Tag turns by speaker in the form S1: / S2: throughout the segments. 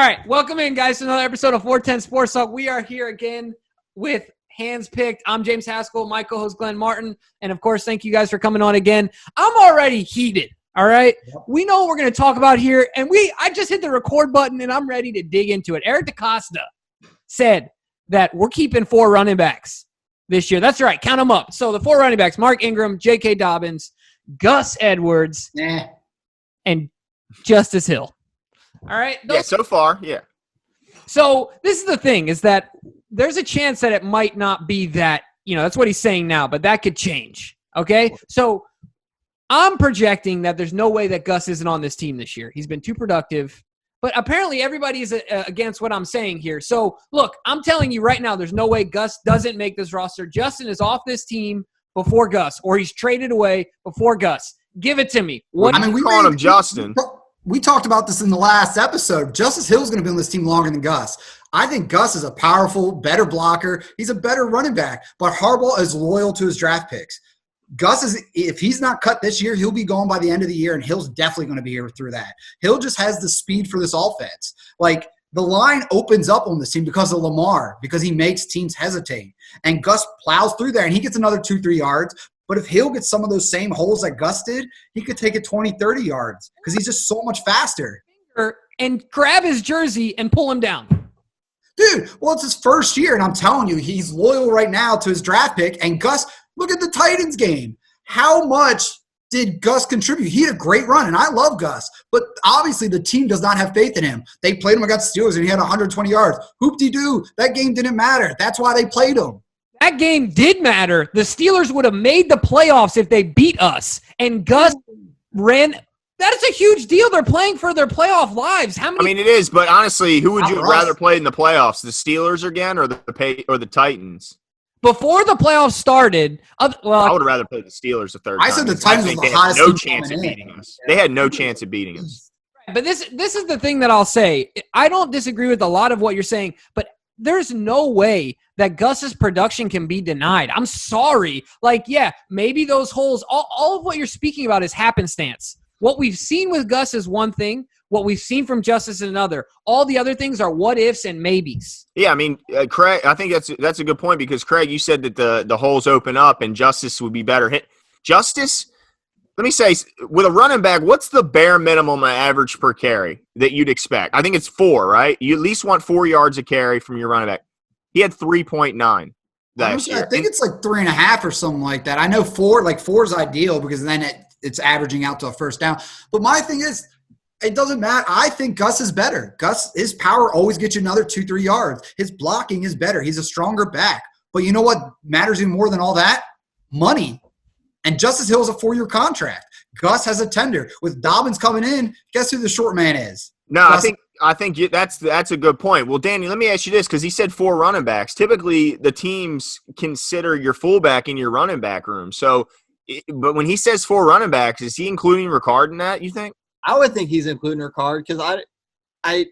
S1: right, welcome in, guys, to another episode of 410 Sports Talk. We are here again with Hands Picked. I'm James Haskell, my co-host Glenn Martin, and of course, thank you guys for coming on again. I'm already heated, all right? Yep. We know what we're going to talk about here, and I just hit the record button, and I'm ready to dig into it. Eric DeCosta said that we're keeping 4 running backs this year. That's right, count them up. So the 4 running backs, Mark Ingram, J.K. Dobbins, Gus Edwards, and Justice Hill. All right?
S2: So far, yeah.
S1: So this is the thing, is that there's a chance that it might not be that, that's what he's saying now, but that could change, okay? So I'm projecting that there's no way that Gus isn't on this team this year. He's been too productive, but apparently everybody is against what I'm saying here. So, look, I'm telling you right now, there's no way Gus doesn't make this roster. Justin is off this team before Gus, or he's traded away before Gus. Give it to me.
S2: We calling him Justin.
S3: We talked about this in the last episode. Justice Hill's going to be on this team longer than Gus. I think Gus is a powerful, better blocker. He's a better running back. But Harbaugh is loyal to his draft picks. Gus is, if he's not cut this year, he'll be gone by the end of the year, and Hill's definitely going to be here through that. Hill just has the speed for this offense. Like, the line opens up on this team because of Lamar, because he makes teams hesitate. And Gus plows through there, and he gets another 2-3 yards. But if Hill gets some of those same holes that Gus did, he could take it 20, 30 yards because he's just so much faster.
S1: And grab his jersey and pull him down.
S3: Dude, well, it's his first year, and I'm telling you, he's loyal right now to his draft pick. And Gus, look at the Titans game. How much did Gus contribute? He had a great run, and I love Gus. But obviously the team does not have faith in him. They played him against the Steelers, and he had 120 yards. Hoop-de-doo, that game didn't matter. That's why they played him.
S1: That game did matter. The Steelers would have made the playoffs if they beat us. And Gus ran – that is a huge deal. They're playing for their playoff lives.
S2: It is, but honestly, who would you rather play in the playoffs, the Steelers again or the Titans?
S1: Before the playoffs started –
S2: I would have rather played the Steelers the third time.
S3: I said the Titans was the hottest
S2: no chance of beating us. They had no chance of beating us.
S1: But this is the thing that I'll say. I don't disagree with a lot of what you're saying, but there's no way that Gus's production can be denied. I'm sorry. Maybe those holes, all of what you're speaking about is happenstance. What we've seen with Gus is one thing. What we've seen from Justice is another. All the other things are what ifs and maybes.
S2: Yeah, Craig, I think that's a good point because, Craig, you said that the holes open up and Justice would be better hit. Justice, let me say, with a running back, what's the bare minimum average per carry that you'd expect? I think it's 4, right? You at least want 4 yards a carry from your running back. He had 3.9 last year.
S3: I think it's like 3.5 or something like that. I know 4 is ideal because then it's averaging out to a first down. But my thing is, it doesn't matter. I think Gus is better. Gus, his power always gets you another 2-3 yards. His blocking is better. He's a stronger back. But you know what matters even more than all that? Money. And Justice Hill is a 4-year contract. Gus has a tender. With Dobbins coming in, guess who the short man is?
S2: No, I think that's a good point. Well, Danny, let me ask you this because he said 4 running backs. Typically, the teams consider your fullback in your running back room. So, but when he says 4 running backs, is he including Ricard in that, you think?
S4: I would think he's including Ricard because I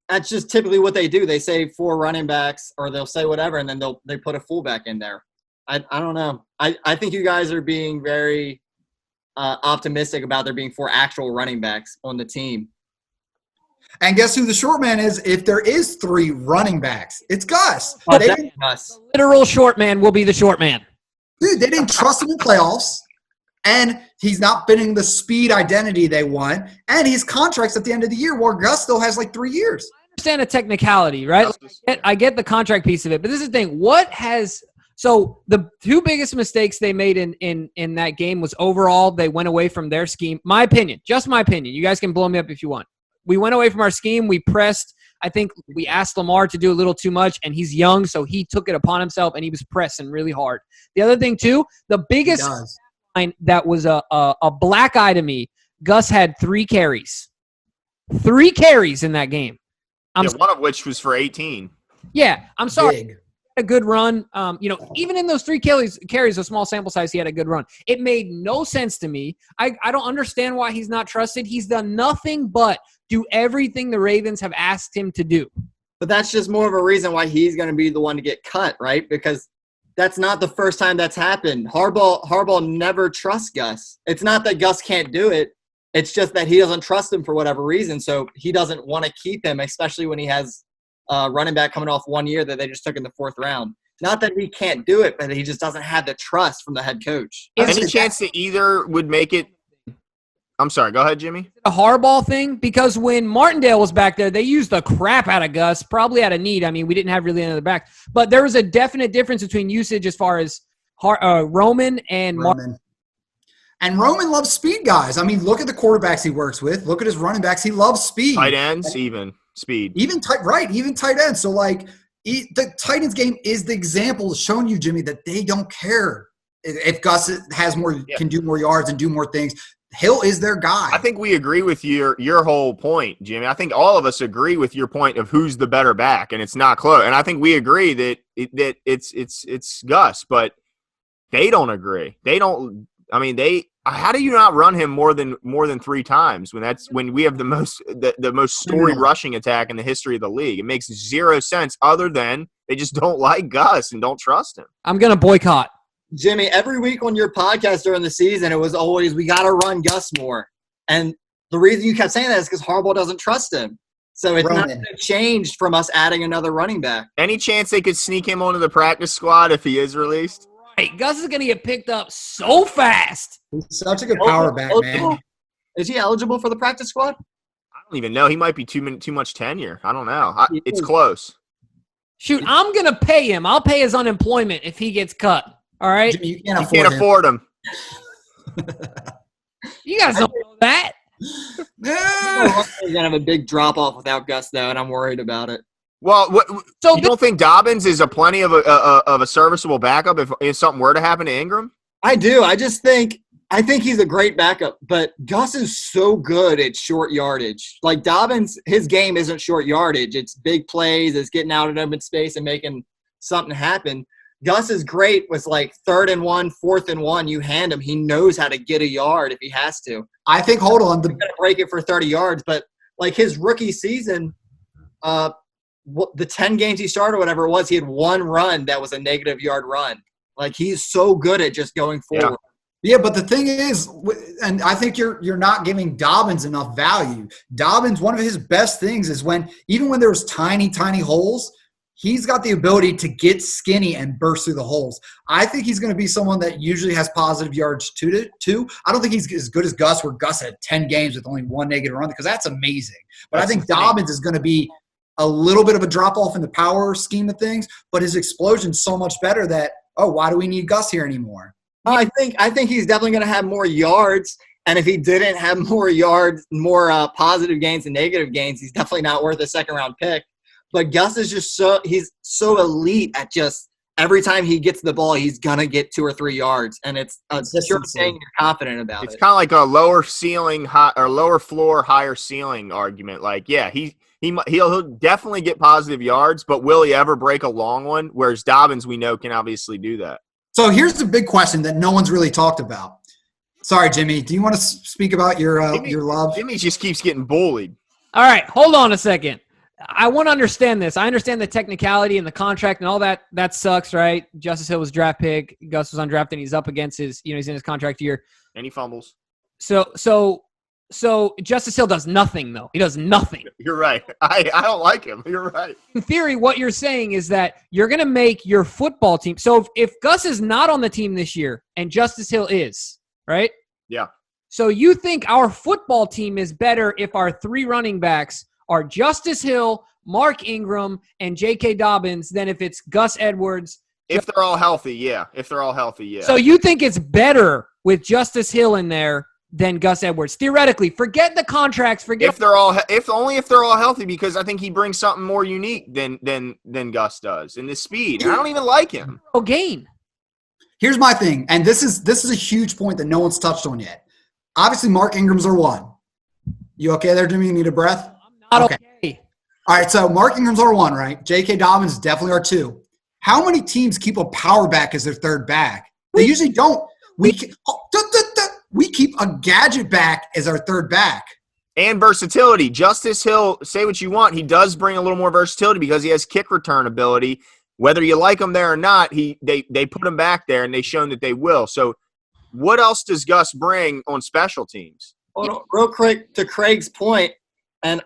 S4: that's just typically what they do. They say 4 running backs or they'll say whatever, and then they put a fullback in there. I don't know. I think you guys are being very optimistic about there being 4 actual running backs on the team.
S3: And guess who the short man is? If there is 3 running backs, it's Gus.
S1: Gus. The literal short man will be the short man.
S3: Dude, they didn't trust him in playoffs, and he's not fitting the speed identity they want, and his contract's at the end of the year where Gus still has 3 years.
S1: I understand the technicality, right? I get the contract piece of it, but this is the thing. So the 2 biggest mistakes they made in that game was overall they went away from their scheme. My opinion, just my opinion. You guys can blow me up if you want. We went away from our scheme. We pressed. I think we asked Lamar to do a little too much, and he's young, so he took it upon himself, and he was pressing really hard. The other thing, too, the biggest line that was a black eye to me, Gus had 3 carries. 3 carries in that game.
S2: One of which was for 18.
S1: Yeah, I'm sorry.
S3: Big.
S1: A good run. Even in those 3 carries, a small sample size, he had a good run. It made no sense to me. I don't understand why he's not trusted. He's done nothing but do everything the Ravens have asked him to do.
S4: But that's just more of a reason why he's going to be the one to get cut, right? Because that's not the first time that's happened. Harbaugh never trusts Gus. It's not that Gus can't do it. It's just that he doesn't trust him for whatever reason, so he doesn't want to keep him, especially when he has a running back coming off 1 year that they just took in the 4th round. Not that he can't do it, but he just doesn't have the trust from the head coach.
S2: Any chance that either would make it? I'm sorry. Go ahead, Jimmy.
S1: A hardball thing, because when Martindale was back there, they used the crap out of Gus, probably out of need. I mean, we didn't have really another back, but there was a definite difference between usage as far as Roman and Martin.
S3: And Roman loves speed guys. I mean, look at the quarterbacks he works with. Look at his running backs. He loves speed.
S2: Tight ends, even speed.
S3: Even tight ends. So, like, the Titans game is the example showing you, Jimmy, that they don't care if Gus has more, can do more yards and do more things. Hill is their guy.
S2: I think we agree with your whole point, Jimmy. I think all of us agree with your point of who's the better back, and it's not close. And I think we agree that it's Gus, but they don't agree. They don't. I mean, how do you not run him more than 3 times when we have the most storied rushing attack in the history of the league? It makes zero sense other than they just don't like Gus and don't trust him.
S1: I'm gonna boycott.
S4: Jimmy, every week on your podcast during the season, it was always, we got to run Gus more. And the reason you kept saying that is because Harbaugh doesn't trust him. So it's not going to change from us adding another running back.
S2: Any chance they could sneak him onto the practice squad if he is released?
S1: Right. Gus is going to get picked up so fast.
S3: He's such a good power back, man.
S4: Is he eligible for the practice squad?
S2: I don't even know. He might be too much tenure. I don't know. It's close.
S1: Shoot, I'm going to pay him. I'll pay his unemployment if he gets cut. All right?
S3: Jimmy, you
S2: can't afford him.
S1: You guys don't know that.
S4: We're going to have a big drop-off without Gus, though, and I'm worried about it.
S2: Well, you don't think Dobbins is plenty of a serviceable backup if something were to happen to Ingram?
S4: I do. I think he's a great backup, but Gus is so good at short yardage. Like Dobbins, his game isn't short yardage. It's big plays. It's getting out in open space and making something happen. Gus is great with like 3rd and 1, 4th and 1. You hand him, he knows how to get a yard if he has to.
S3: I think, hold on.
S4: He's going to break it for 30 yards, but like his rookie season, the 10 games he started, whatever it was, he had 1 run that was a negative yard run. Like he's so good at just going forward.
S3: Yeah, but the thing is, and I think you're not giving Dobbins enough value. Dobbins, one of his best things is even when there's tiny, tiny holes, he's got the ability to get skinny and burst through the holes. I think he's going to be someone that usually has positive yards too. I don't think he's as good as Gus, where Gus had 10 games with only 1 negative run, because that's amazing. But I think Dobbins is going to be a little bit of a drop-off in the power scheme of things, but his explosion's so much better that, why do we need Gus here anymore?
S4: I think he's definitely going to have more yards, and if he didn't have more yards, more positive gains and negative gains, he's definitely not worth a second-round pick. But Gus is just he's so elite at just every time he gets the ball, he's going to get 2 or 3 yards, and it's a sure thing you're confident about.
S2: It's kind of like a lower ceiling, or lower floor, higher ceiling argument. Like, yeah, he'll definitely get positive yards, but will he ever break a long one? Whereas Dobbins, we know, can obviously do that.
S3: So here's the big question that no one's really talked about. Sorry, Jimmy. Do you want to speak about your love?
S2: Jimmy just keeps getting bullied.
S1: All right, hold on a second. I want to understand this. I understand the technicality and the contract and all that. That sucks, right? Justice Hill was draft pick. Gus was undrafted. And he's up against he's in his contract year.
S2: And he fumbles.
S1: So Justice Hill does nothing, though. He does nothing.
S2: You're right. I don't like him. You're right.
S1: In theory, what you're saying is that you're going to make your football team. So if Gus is not on the team this year and Justice Hill is, right?
S2: Yeah.
S1: So you think our football team is better if our 3 running backs are Justice Hill, Mark Ingram, and J.K. Dobbins than if it's Gus Edwards?
S2: If they're all healthy, yeah.
S1: So you think it's better with Justice Hill in there than Gus Edwards? Theoretically, forget the contracts. If they're all
S2: healthy, because I think he brings something more unique than Gus does in the speed. And I don't even like him.
S1: Gain.
S3: Here's my thing, and this is a huge point that no one's touched on yet. Obviously, Mark Ingram's our 1. You okay there, Jimmy? You need a breath?
S1: I'm not okay.
S3: All right, so Mark Ingram's our 1, right? J.K. Dobbins is definitely our 2. How many teams keep a power back as their 3rd back? They usually don't. We keep a gadget back as our 3rd back.
S2: And versatility. Justice Hill, say what you want, he does bring a little more versatility because he has kick return ability. Whether you like him there or not, they put him back there, and they've shown that they will. So what else does Gus bring on special teams?
S4: Hold on, real quick to Craig's point, and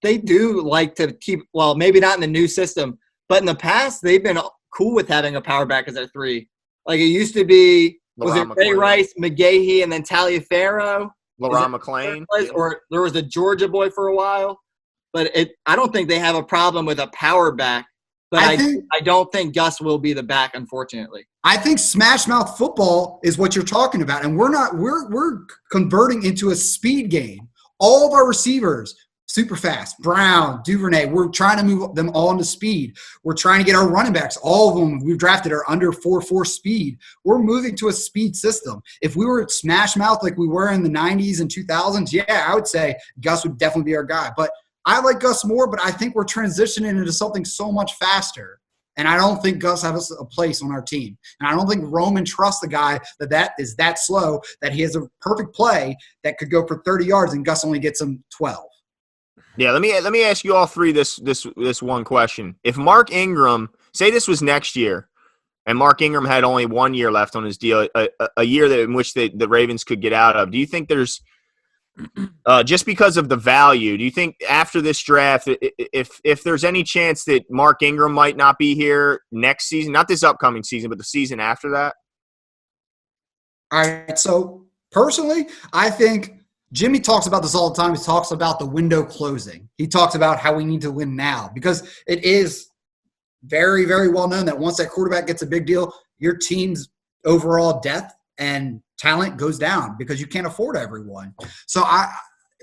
S4: they do like to keep, well, maybe not in the new system, but in the past they've been cool with having a power back as their three. Like it used to be, was it Ray Rice, McGahee, and then Taliaferro?
S2: LaRon McClain.
S4: Or there was a Georgia boy for a while. But I don't think they have a problem with a power back. But I don't think Gus will be the back, unfortunately.
S3: I think smash mouth football is what you're talking about, and we're converting into a speed game. All of our receivers, super fast. Brown, Duvernay, we're trying to move them all into speed. We're trying to get our running backs, all of them we've drafted are under 4.4 speed. We're moving to a speed system. If we were smash mouth like we were in the 90s and 2000s, yeah, I would say Gus would definitely be our guy. But I like Gus more, but I think we're transitioning into something so much faster. And I don't think Gus has a place on our team. And I don't think Roman trusts the guy that is that slow, that he has a perfect play that could go for 30 yards and Gus only gets him 12.
S2: Yeah, let me ask you all three this one question. If Mark Ingram, say this was next year, and Mark Ingram had only 1 year left on his deal, a year in which the Ravens could get out of, do you think there's just because of the value, do you think after this draft, if there's any chance that Mark Ingram might not be here next season, not this upcoming season, but the season after that?
S3: All right, so personally, I think Jimmy talks about this all the time. He talks about the window closing. He talks about how we need to win now because it is very, very well known that once that quarterback gets a big deal, your team's overall depth and talent goes down because you can't afford everyone. So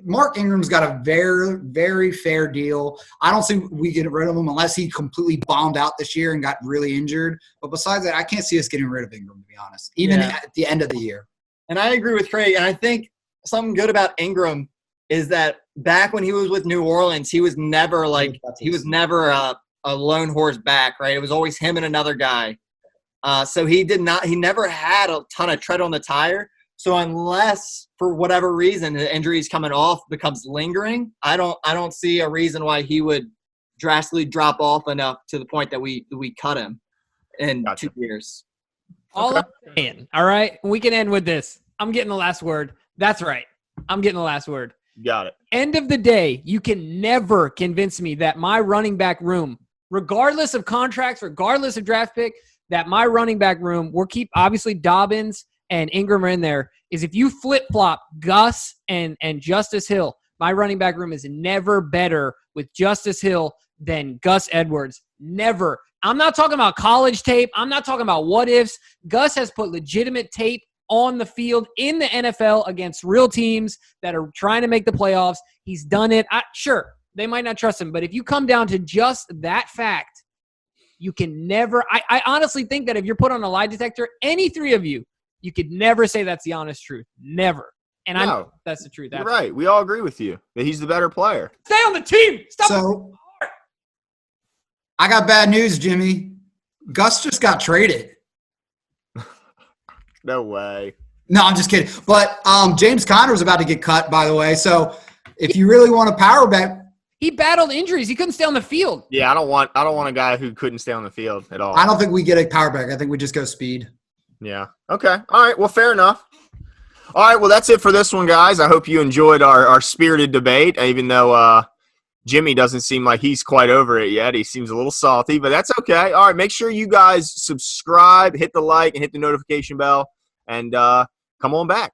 S3: Mark Ingram's got a very, very fair deal. I don't see we get rid of him unless he completely bombed out this year and got really injured. But besides that, I can't see us getting rid of Ingram, to be honest, even at the end of the year. And
S4: I agree with Craig. And I think something good about Ingram is that back when he was with New Orleans, he was never a lone horse back, right? It was always him and another guy. So he never had a ton of tread on the tire. So unless for whatever reason the injuries coming off becomes lingering, I don't see a reason why he would drastically drop off enough to the point that we cut him in 2 years.
S1: All I'm saying, all right, we can end with this. I'm getting the last word. That's right. I'm getting the last word.
S2: Got it.
S1: End of the day, you can never convince me that my running back room, regardless of contracts, regardless of draft pick, that my running back room, we'll keep obviously Dobbins and Ingram are in there, is if you flip-flop Gus and Justice Hill, my running back room is never better with Justice Hill than Gus Edwards. Never. I'm not talking about college tape. I'm not talking about what-ifs. Gus has put legitimate tape on the field in the NFL against real teams that are trying to make the playoffs. He's done it. Sure, they might not trust him, but if you come down to just that fact, you can never – I honestly think that if you're put on a lie detector, any three of you, you could never say that's the honest truth. Never. And I know that's the truth.
S2: You're right. We all agree with you that he's the better player.
S1: Stay on the team. Stop.
S3: So, I got bad news, Jimmy. Gus just got traded.
S2: No way.
S3: No, I'm just kidding. But James Conner was about to get cut, by the way. So if you really want a power back,
S1: he battled injuries. He couldn't stay on the field.
S2: Yeah, I don't want a guy who couldn't stay on the field at all.
S3: I don't think we get a power back. I think we just go speed.
S2: Yeah. Okay. All right. Well, fair enough. All right. Well, that's it for this one, guys. I hope you enjoyed our spirited debate, even though Jimmy doesn't seem like he's quite over it yet. He seems a little salty, but that's okay. All right. Make sure you guys subscribe, hit the like, and hit the notification bell, and come on back.